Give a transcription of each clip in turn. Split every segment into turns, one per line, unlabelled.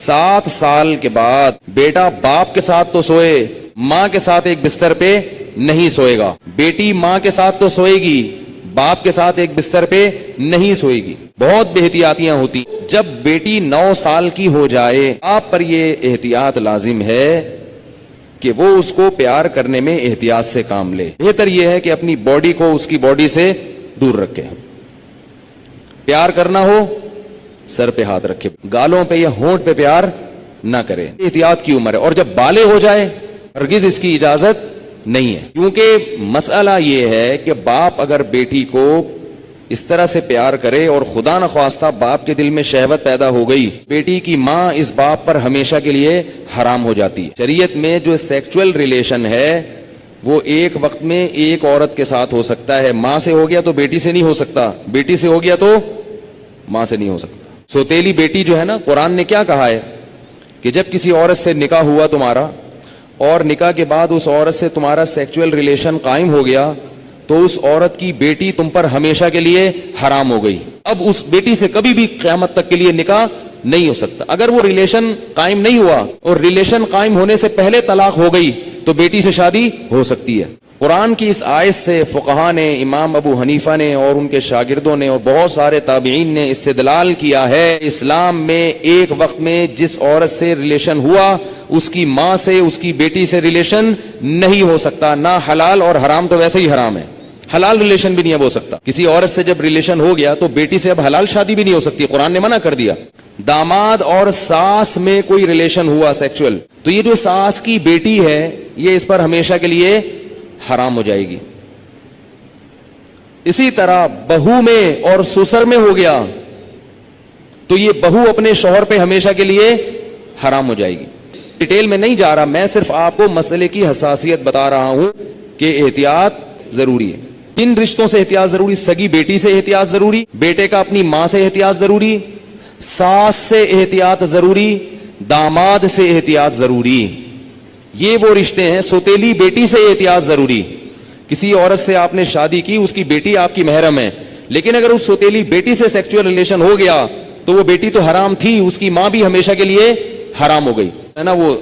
7 سال کے بعد بیٹا باپ کے ساتھ تو سوئے، ماں کے ساتھ ایک بستر پہ نہیں سوئے گا. بیٹی ماں کے ساتھ تو سوئے گی، باپ کے ساتھ ایک بستر پہ نہیں سوئے گی. بہت بے احتیاطیاں ہوتی. جب بیٹی 9 سال کی ہو جائے آپ پر یہ احتیاط لازم ہے کہ وہ اس کو پیار کرنے میں احتیاط سے کام لے. بہتر یہ ہے کہ اپنی باڈی کو اس کی باڈی سے دور رکھے. پیار کرنا ہو سر پہ ہاتھ رکھے، گالوں پہ یا ہونٹ پہ پیار نہ کرے. احتیاط کی عمر ہے، اور جب بالغ ہو جائے ہرگز اس کی اجازت نہیں ہے. کیونکہ مسئلہ یہ ہے کہ باپ اگر بیٹی کو اس طرح سے پیار کرے اور خدا نخواستہ باپ کے دل میں شہوت پیدا ہو گئی، بیٹی کی ماں اس باپ پر ہمیشہ کے لیے حرام ہو جاتی ہے. شریعت میں جو سیکچول ریلیشن ہے وہ ایک وقت میں ایک عورت کے ساتھ ہو سکتا ہے. ماں سے ہو گیا تو بیٹی سے نہیں ہو سکتا، بیٹی سے ہو گیا تو ماں سے نہیں ہو سکتا. سوتیلی بیٹی جو ہے نا، قرآن نے کیا کہا ہے کہ جب کسی عورت سے نکاح ہوا تمہارا اور نکاح کے بعد اس عورت سے تمہارا سیکچول ریلیشن قائم ہو گیا تو اس عورت کی بیٹی تم پر ہمیشہ کے لیے حرام ہو گئی. اب اس بیٹی سے کبھی بھی قیامت تک کے لیے نکاح نہیں ہو سکتا. اگر وہ ریلیشن قائم نہیں ہوا اور ریلیشن قائم ہونے سے پہلے طلاق ہو گئی تو بیٹی سے شادی ہو سکتی ہے. قرآن کی اس آیت سے فقہا نے، امام ابو حنیفہ نے اور ان کے شاگردوں نے اور بہت سارے تابعین نے استدلال کیا ہے اسلام میں ایک وقت میں جس عورت سے ریلیشن ہوا اس کی ماں سے، اس کی بیٹی سے ریلیشن نہیں ہو سکتا. نہ حلال اور حرام تو ویسے ہی حرام ہے، حلال ریلیشن بھی نہیں اب ہو سکتا. کسی عورت سے جب ریلیشن ہو گیا تو بیٹی سے اب حلال شادی بھی نہیں ہو سکتی، قرآن نے منع کر دیا. داماد اور ساس میں کوئی ریلیشن ہوا سیکچول تو یہ جو ساس کی بیٹی ہے یہ اس پر ہمیشہ کے لیے حرام ہو جائے گی. اسی طرح بہو میں اور سسر میں ہو گیا تو یہ بہو اپنے شوہر پہ ہمیشہ کے لیے حرام ہو جائے گی. ڈیٹیل میں نہیں جا رہا، میں صرف آپ کو مسئلے کی حساسیت بتا رہا ہوں کہ احتیاط ضروری ہے. کن رشتوں سے احتیاط ضروری؟ سگی بیٹی سے احتیاط ضروری، بیٹے کا اپنی ماں سے احتیاط ضروری، ساس سے احتیاط ضروری، داماد سے احتیاط ضروری. یہ وہ رشتے ہیں. سوتیلی بیٹی سے احتیاط ضروری. کسی عورت سے آپ نے شادی کی، اس کی بیٹی آپ کی محرم ہے، لیکن اگر اس سوتیلی بیٹی سے سیکچول ریلیشن ہو گیا تو وہ بیٹی تو حرام تھی، اس کی ماں بھی ہمیشہ کے لیے حرام ہو گئی ہے نا. وہ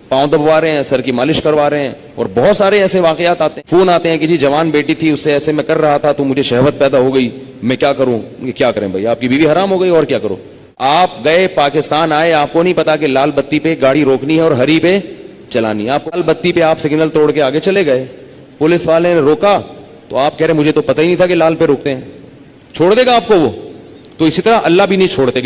پاؤں دبوا رہے ہیں، سر کی مالش کروا رہے ہیں، اور بہت سارے ایسے واقعات آتے ہیں، فون آتے ہیں کہ جی جوان بیٹی تھی، اس سے ایسے میں کر رہا تھا تو مجھے شہوت پیدا ہو گئی، میں کیا کروں؟ کیا کریں بھائی، آپ کی بیوی حرام ہو گئی اور کیا کرو. آپ گئے پاکستان آئے، آپ کو نہیں پتا کہ لال بتی پہ گاڑی روکنی ہے اور ہری پہ چلانی. آپ لال بتی پہ آپ سگنل توڑ کے آگے چلے گئے، پولیس والے نے روکا تو آپ کہہ رہے مجھے تو پتہ ہی نہیں تھا کہ لال پہ روکتے ہیں. چھوڑ دے گا آپ کو وہ؟ تو اسی طرح اللہ بھی نہیں چھوڑتے کہ